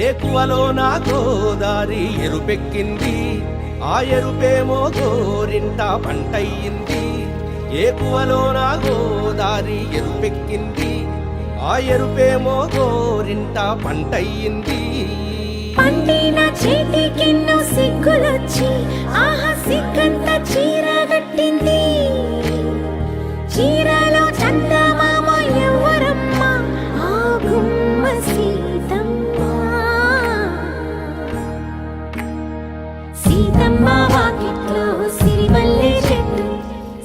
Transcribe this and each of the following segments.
ఏకువలో నా గోదారి ఎరుపెక్కింది, ఆ ఎరుపేమో గోరింట పంటయ్యింది. ఏకువలో నా గోదారి ఎరుపెక్కింది, ఆ ఎరుపేమో గోరింట పంటయ్యింది. పండిన చేతికెన్నో సిగ్గులొచ్చి ఆహా సిగ్గంత చీర కట్టింది. చీరలో చందమామ ఎవరమ్మ, ఆ గుమ్మ సీతమ్మ. సీతమ్మ వాకిట్లో సిరిమల్లె చెట్టు,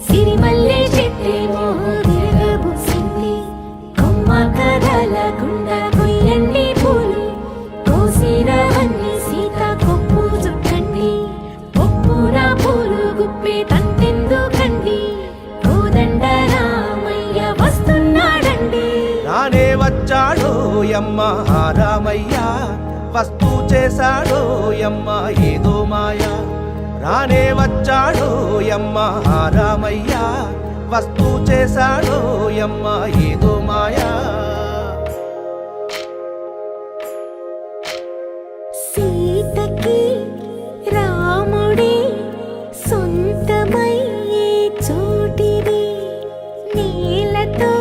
సిరిమల్లె చెట్టేమో తిరగబూసింది. కొమ్మ కదలకుండా కొయ్యండి పూలు, కోసిరవన్నీ సీత కొప్పు చుట్టండి. ఒప్పున పూలు గుప్పే తంతెందుకండి, కోదండ రామయ్య వస్తున్నాడండి. రానే వచ్చాడో యమ్మ రామయ్య, వస్తూ చేశాడో యమ్మ ఏదో మాయా. రానే వచ్చాడో యమ్మ రామయ్య, వస్తూ చేశాడో యమ్మ ఏదో మాయా. సీతకి రాముడే సొంతమయ్యే చోటిది, నేలతో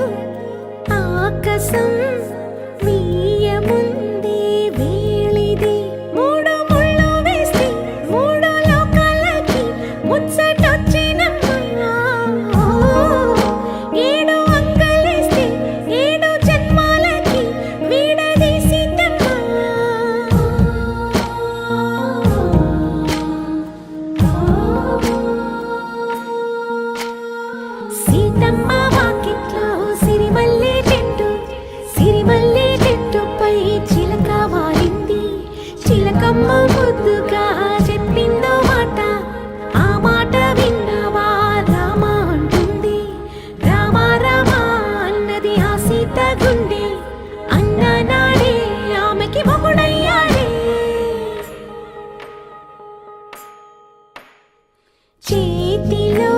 ఆకాశం వీయముందే వేళిది. మూడు ముళ్ళు వేస్తే మూడు లోకాలకి ముచ్చటొచ్చినమ్మా. ఏడు అంగలేస్తే ఏడు జన్మాలకి వీడదీసిద్దమ్మా. సీతమ్మ వాకిట్లో సిరిమల్లె చెట్టు, సిరిమల్లె చెట్టుపై చిలక వాలింది. చిలకమ్మ ముద్దుగా చెప్పిందో మాట, ఆ మాట విన్నవా రామ అంటుంది. రామ రామ అన్నది ఆ సీత గుండె, అన్న నాడే ఆమెకి మొగుడయ్యాడే. చేతిలో